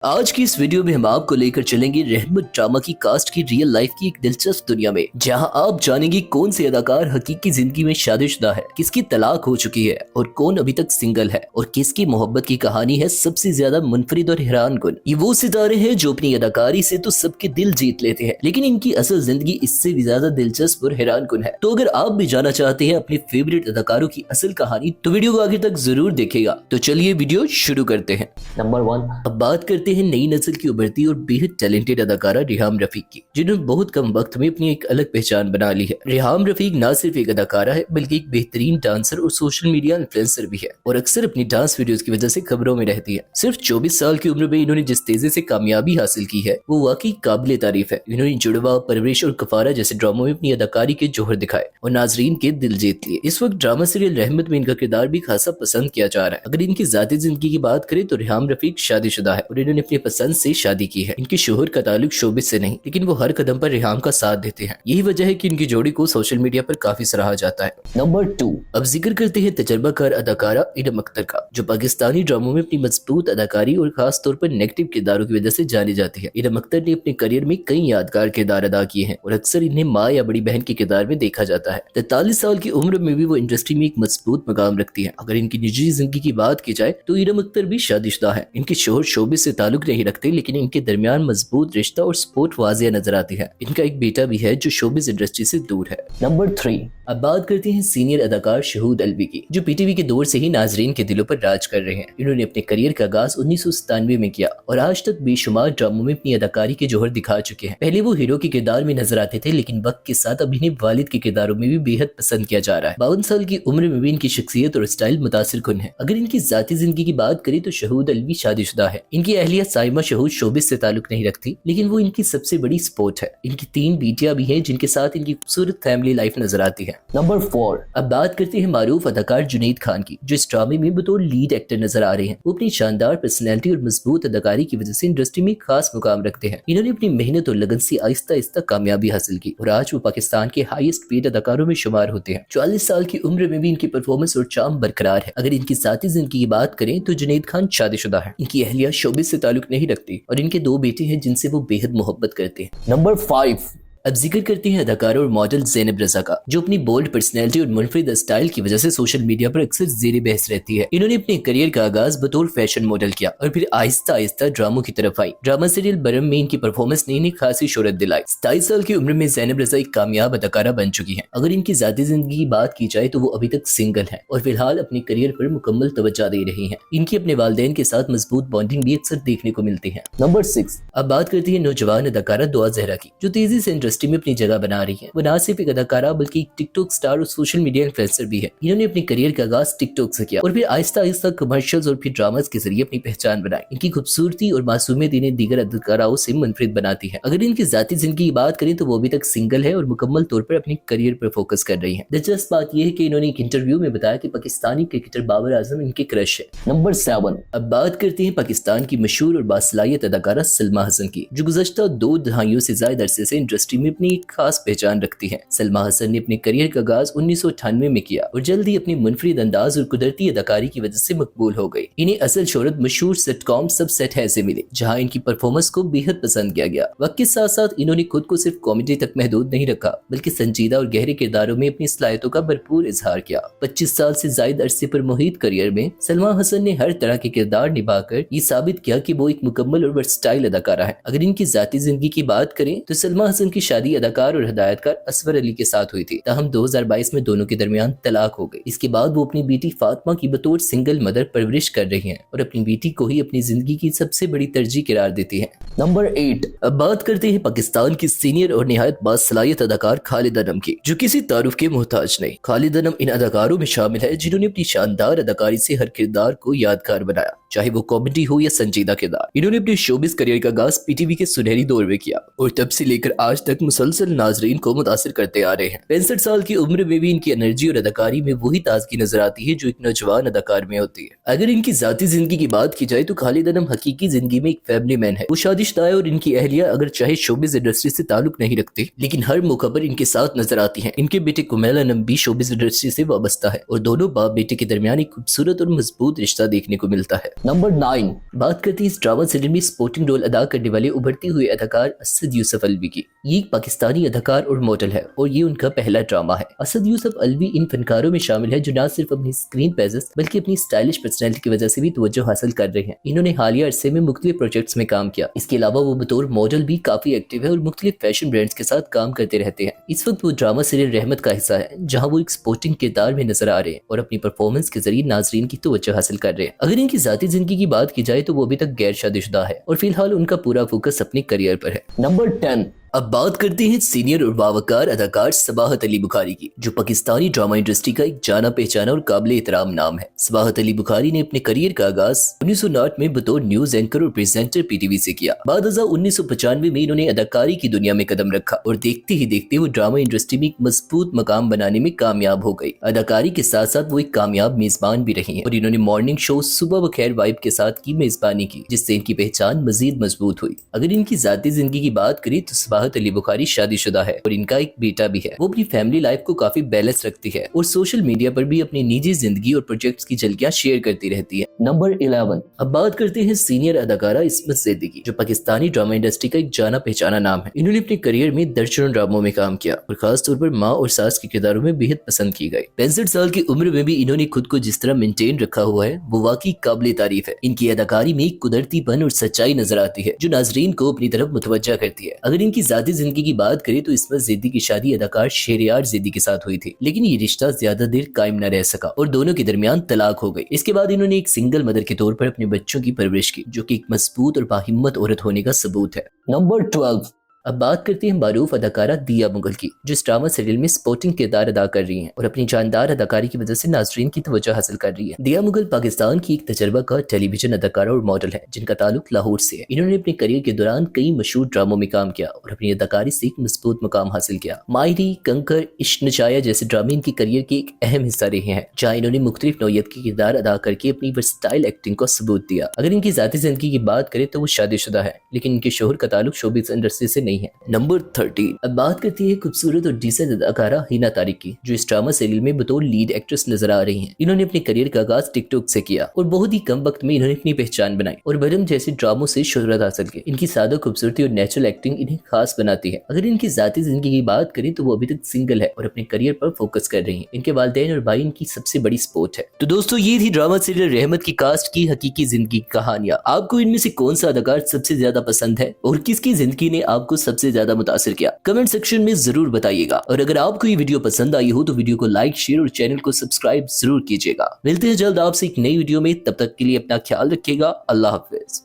आज की इस वीडियो में हम आपको लेकर चलेंगे रहमत ड्रामा की कास्ट की रियल लाइफ की एक दिलचस्प दुनिया में, जहां आप जानेंगे कौन से अदाकार हकीकी जिंदगी में शादीशुदा है, किसकी तलाक हो चुकी है और कौन अभी तक सिंगल है, और किसकी मोहब्बत की कहानी है सबसे ज्यादा मुनफरिद और हैरान कुन। ये वो सितारे हैं जो अपनी अदाकारी से तो सबके दिल जीत लेते हैं, लेकिन इनकी असल जिंदगी इससे भी ज्यादा दिलचस्प और हैरान कुन है। तो अगर आप भी जानना चाहते हैं अपने फेवरेट अदाकारों की असल कहानी, तो वीडियो को आगे तक जरूर देखेगा। तो चलिए वीडियो शुरू करते हैं। नंबर 1। अब बात करते हैं नई नस्ल की उभरती और बेहद टैलेंटेड अदाकारा रिहाम रफीक की, जिन्होंने बहुत कम वक्त में अपनी एक अलग पहचान बना ली है। रिहाम रफीक न सिर्फ एक अदाकारा है बल्कि एक बेहतरीन डांसर और सोशल मीडिया इन्फ्लुएंसर भी है, और अक्सर अपनी डांस वीडियोस की वजह से खबरों में रहती है। सिर्फ 24 साल की उम्र में इन्होंने जिस तेजी से कामयाबी हासिल की है वो वाकई काबिले तारीफ है। इन्होंने जुड़वा, परवरिश और कफारा जैसे ड्रामों में अपनी अदाकारी के जौहर दिखाए और नाजरीन के दिल जीत लिए। इस वक्त ड्रामा सीरियल रहमत में इनका किरदार भी खासा पसंद किया जा रहा है। अगर इनकी जाती जिंदगी की बात करें तो रिहाम रफीक शादीशुदा है और इन्होंने अपनी पसंद से शादी की है। इनके शोहर का ताल्लुक शोबिस से नहीं, लेकिन वो हर कदम पर रिहाम का साथ देते हैं। यही वजह है कि इनकी जोड़ी को सोशल मीडिया पर काफी सराहा जाता है। नंबर 2। अब जिक्र करते हैं तजर्बाकार अदाकारा इरम अख्तर का, जो पाकिस्तानी ड्रामों में अपनी मजबूत अदाकारी और खास तौर पर नेगेटिव किरदारों की वजह से जानी जाती है। इरम अख्तर ने अपने करियर में कई यादगार किरदार अदा किए हैं और अक्सर इन्हें माँ या बड़ी बहन के किरदार में देखा जाता है। 43 साल की उम्र में भी वो इंडस्ट्री में एक मजबूत मकाम रखती है। अगर इनकी निजी जिंदगी की बात की जाए तो इरम अख्तर भी शादीशुदा है। इनके शोहर शोबिस से ताल्लुक नहीं रखते, लेकिन इनके दरमियान मजबूत रिश्ता और सपोर्ट वाजिया नजर आती है। इनका एक बेटा भी है जो शोबिस इंडस्ट्री से दूर है। नंबर 3। अब बात करते हैं सीनियर अदाकार शहूद अलवी की, जो पीटीवी के दौर से ही नाजरीन के दिलों पर राज कर रहे हैं। इन्होंने अपने करियर का आगाज 1997 में किया और आज तक बेशुमार ड्रामों में अपनी अदाकारी के जौहर दिखा चुके हैं। पहले वो हीरो के किरदार में नजर आते थे, लेकिन वक्त के साथ अब इन्हें वालिद के किरदारों में भी बेहद पसंद किया जा रहा है। 52 साल की उम्र में भी इनकी शख्सियत और स्टाइल मुतासिर कुन है। अगर इनकी जाती जिंदगी की बात करें तो शहूद अलवी शादीशुदा है। इनकी अहलिया साइमा शहूद शोबिस से ताल्लुक नहीं रखती, लेकिन वो इनकी सबसे बड़ी सपोर्ट है। इनकी 3 बेटियां भी हैं जिनके साथ इनकी खूबसूरत फैमिली लाइफ नजर आती है। नंबर 4। अब बात करते हैं मारूफ अदाकार जुनैद खान की, जो इस ड्रामे में बतौर लीड एक्टर नजर आ रहे हैं। वो अपनी शानदार पर्सनैलिटी और मजबूत अदाकारी की वजह से इंडस्ट्री में खास मुकाम रखते हैं। इन्होंने अपनी मेहनत और लगन से आहिस्ता आहिस्ता कामयाबी हासिल की और आज वो पाकिस्तान के हाईएस्ट पेड अदाकारों में शुमार होते हैं। 44 साल की उम्र में भी इनकी परफॉर्मेंस और चार्म बरकरार है। अगर इनकी जाती जिंदगी की बात करें तो जुनैद खान शादीशुदा है। इनकी अहलिया शोबिस से ताल्लुक नहीं रखती और इनके 2 बेटे हैं जिनसे वो बेहद मोहब्बत करते हैं। नंबर 5। अब जिक्र करते हैं अदाकारा और मॉडल ज़ैनब रज़ा का, जो अपनी बोल्ड पर्सनैलिटी और मुनफरिद स्टाइल की वजह से सोशल मीडिया पर अक्सर ज़ेरे बहस रहती है। इन्होंने अपने करियर का आगाज बतौर फैशन मॉडल किया और फिर आहिस्ता आहिस्ता ड्रामों की तरफ आई। ड्रामा सीरियल बरम में इनकी परफॉर्मेंस ने इन्हें खासी शोहरत दिलाई। 27 साल की उम्र में ज़ैनब रज़ा एक कामयाब अदाकारा बन चुकी है। अगर इनकी जाती जिंदगी की बात की जाए तो वो अभी तक सिंगल है और फिलहाल अपने करियर पर मुकम्मल तवज्जो दे रही है। इनकी अपने वालिदैन के साथ मजबूत बॉन्डिंग भी अक्सर देखने को मिलती है। नंबर 6। अब बात करती है नौजवान अदाकारा दुआ ज़हरा की, जो तेजी से इंडस्ट्री में अपनी जगह बना रही है। वो न सिर्फ एक अदाकारा बल्कि एक टिकटॉक स्टार और सोशल मीडिया इन्फ्लुएंसर भी है। इन्होंने अपने करियर का आगाज टिकटॉक से किया और फिर आहिस्ता आहिस्ता कमर्शियल्स और फिर ड्रामास के जरिए अपनी पहचान बनाई। इनकी खूबसूरती और मासूमियत इन्हें दीगर अदाकाराओं से मुनफरिद बनाती है। अगर इनकी जाती जिंदगी की बात करें तो वो अभी तक सिंगल है और मुकम्मल तौर पर अपने करियर पर फोकस कर रही है। दिलचस्प बात यह है कि इन्होंने एक इंटरव्यू में बताया कि पाकिस्तानी क्रिकेटर बाबर आजम इनके क्रश है। नंबर 7। अब बात करते हैं पाकिस्तान की मशहूर और बासलाहियत अदाकारा सलमा हसन की, जो गुज़श्ता 2 दहाइयों से ज्यादा अरसे से इंडस्ट्री में अपनी एक खास पहचान रखती है। सलमा हसन ने अपने करियर का आगाज 1998 में किया और जल्दी अपनी मुनफरिद अंदाज और कुदरती अदाकारी की वजह से मकबूल हो गई। इन्हें असल शोहरत मशहूर सिटकॉम सब सेट है से मिली, जहां इनकी परफॉर्मेंस को बेहद पसंद किया गया। वक्त के साथ साथ इन्होंने खुद को सिर्फ कॉमेडी तक महदूद नहीं रखा, बल्कि संजीदा और गहरे किरदारों में अपनी सलाहियतों का भरपूर इजहार किया। 25 साल से ज्यादा अरसे पर मुहित करियर में सलमा हसन ने हर तरह के किरदार निभाकर ये साबित किया कि वो एक मुकम्मल और वर्सटाइल अदाकारा है। अगर इनकी जाती जिंदगी की बात करें तो सलमा हसन की शादी अदाकार और हिदायतकार असवर अली के साथ हुई थी। ताहम 2022 में दोनों के दरमियान तलाक हो गई। इसके बाद वो अपनी बेटी फातिमा की बतौर सिंगल मदर परवरिश कर रही हैं और अपनी बेटी को ही अपनी जिंदगी की सबसे बड़ी तरजीह करार देती हैं। नंबर 8। अब बात करते हैं पाकिस्तान की सीनियर और निहायत बासलाहियत अदाकार खालिद अनम की, जो किसी तारुफ के मोहताज नहीं। खालिद अनम इन अदाकारों में शामिल है जिन्होंने अपनी शानदार अदाकारी से हर किरदार को यादगार बनाया, चाहे वो कॉमेडी हो या संजीदा किरदार। इन्होंने अपने शोबिस करियर का आगाज पीटीवी के सुनहरी दौर में किया और तब से लेकर आज तक मुसलसल नाजरीन को मुतासिर करते आ रहे हैं। 65 साल की उम्र में भी इनकी एनर्जी और अदाकारी में वही ताजगी नजर आती है जो एक नौजवान अदाकार में होती है। अगर इनकी जाती जिंदगी की बात की जाए तो खालिद अनम हकीकी जिंदगी में एक फैमिली मैन है। वो शादीशुदा है और इनकी अहलिया अगर चाहे शोबिस इंडस्ट्री से ताल्लुक नहीं रखती, लेकिन हर मौका पर इनके साथ नजर आती है। इनके बेटे कुमैल अनम भी शोबिस इंडस्ट्री से वाबस्ता है और दोनों बाप बेटे के दरमियान एक खूबसूरत और मजबूत रिश्ता देखने को मिलता है। Number 9. बात करते हैं इस ड्रामा सीरियल में स्पोर्टिंग रोल अदा करने वाले उभरते हुए अदाकार असद यूसुफ अलवी की। ये एक पाकिस्तानी अदाकार और मॉडल है और ये उनका पहला ड्रामा है। असद यूसुफ अलवी इन फनकारों में शामिल है जो न सिर्फ अपनी स्क्रीन प्रेजेंस बल्कि अपनी स्टाइलिश पर्सनैलिटी की वजह से भी तवज्जो हासिल कर रहे हैं। इन्होंने हालिया अरसे में मुख्तलिफ प्रोजेक्ट्स में काम किया। इसके अलावा वो बतौर मॉडल भी काफी एक्टिव है और मुख्तलिफ फैशन ब्रांड्स के साथ काम करते रहते हैं। इस वक्त वो ड्रामा सीरियल रहमत का हिस्सा है जहाँ वो एक स्पोर्टिंग किरदार में नजर आ रहे हैं और अपनी परफॉर्मेंस के जरिए नाजरीन की तवज्जो हासिल कर रहे हैं। अगर इनकी जाती जिंदगी की बात की जाए तो वो अभी तक गैर शादीशुदा है और फिलहाल उनका पूरा फोकस अपने करियर पर है। Number 10. अब बात करते हैं सीनियर और बावकार अदाकार सबाहत अली बुखारी की, जो पाकिस्तानी ड्रामा इंडस्ट्री का एक जाना पहचाना और काबिल एहतराम नाम है। सबाहत अली बुखारी ने अपने करियर का आगाज 1959 में बतौर न्यूज एंकर और प्रेजेंटर पीटीवी से किया। बाद 1995 में इन्होंने अदाकारी की दुनिया में कदम रखा और देखते ही देखते वो ड्रामा इंडस्ट्री में एक मजबूत मकाम बनाने में कामयाब हो गई। अदाकारी के साथ साथ वो एक कामयाब मेजबान भी रही हैं और इन्होंने मॉर्निंग शो सुबह बखैर वाइब के साथ की मेजबानी की, जिससे इनकी पहचान मजीद मजबूत हुई। अगर इनकी जाती जिंदगी की बात करें तो सबाहत अली बुखारी शादीशुदा है और इनका एक बेटा भी है। वो अपनी फैमिली लाइफ को काफी बैलेंस रखती है और सोशल मीडिया पर भी अपनी निजी जिंदगी और प्रोजेक्ट्स की झलकियां शेयर करती रहती है। Number 11. अब बात करते हैं सीनियर अदाकारा इस्मत सिद्दीकी, जो पाकिस्तानी ड्रामा इंडस्ट्री का एक जाना पहचाना नाम है। इन्होंने अपने करियर में दर्जनों ड्रामों में काम किया और खास तौर पर माँ और सास के किरदारों में बेहद पसंद की गई। 65 साल की उम्र में भी इन्होंने खुद को जिस तरह मेंटेन रखा हुआ है वो वाकई काबिल तारीफ है। इनकी अदाकारी में एक कुदरतीपन और सच्चाई नजर आती है जो नाजरीन को अपनी तरफ मुतवज्जा करती है। अगर इनकी जाती जिंदगी की बात करें तो इस्मत सिद्दीकी की शादी अदाकार शहरयार सिद्दीकी के साथ हुई थी, लेकिन ये रिश्ता ज्यादा देर कायम न रह सका और दोनों के दरमियान तलाक हो गई। इसके बाद इन्होंने एक सिंगल मदर के तौर पर अपने बच्चों की परवरिश की, जो कि एक मजबूत और बाहिम्मत औरत होने का सबूत है। Number 12. अब बात करते हैं मारूफ अदाकारा दिया मुगल की, जो इस ड्रामा सीरियल में स्पोर्टिंग किरदार अदा कर रही हैं और अपनी जानदार अदाकारी की वजह से नाजरीन की तवज्जो हासिल कर रही है। दिया मुगल पाकिस्तान की एक तजर्बा का टेलीविजन अदाकारा और मॉडल है जिनका ताल्लुक लाहौर से है। इन्होंने अपने करियर के दौरान कई मशहूर ड्रामों में काम किया और अपनी अदाकारी से एक मजबूत मुकाम हासिल किया। मायरी, कंकर, इश्क नचाया जैसे ड्रामे इनके करियर के एक अहम हिस्सा रहे हैं, जहाँ इन्होंने मुख्तलिफ नौयत के किरदार अदा करके अपनी वर्सटाइल एक्टिंग को सबूत दिया। अगर इनकी जाती जिंदगी की बात करें तो वो शादीशुदा है, लेकिन इनके शोहर का ताल्लुक शोबिज़ इंडस्ट्री से नहीं है। नंबर 13। अब बात करती है खूबसूरत और डिसेंट अदाकारा हिना तारिक की, जो इस ड्रामा सीरियल में बतौर लीड एक्ट्रेस नजर आ रही हैं। इन्होंने अपने करियर का आगाज टिकटॉक से किया और बहुत ही कम वक्त में इन्होंने अपनी पहचान बनाई और बरम जैसे ड्रामों से शोहरत हासिल की। इनकी सादा खूबसूरती और नेचुरल एक्टिंग इन्हें खास बनाती है। अगर इनकी जाती जिंदगी की बात करें तो वो अभी तक सिंगल है और अपने करियर पर फोकस कर रही है। इनके वालिदैन और भाई इनकी सबसे बड़ी सपोर्ट है। तो दोस्तों, ये थी ड्रामा सीरियल रहमत की कास्ट की हकीकी जिंदगी की कहानियां। आपको इनमें से कौन सा अदाकार सबसे ज्यादा पसंद है और किसकी जिंदगी ने आपको सबसे ज्यादा मुतासिर किया? कमेंट सेक्शन में जरूर बताइएगा। और अगर आपको ये वीडियो पसंद आई हो तो वीडियो को लाइक, शेयर और चैनल को सब्सक्राइब जरूर कीजिएगा। मिलते हैं जल्द आपसे एक नई वीडियो में, तब तक के लिए अपना ख्याल रखिएगा। अल्लाह हाफिज।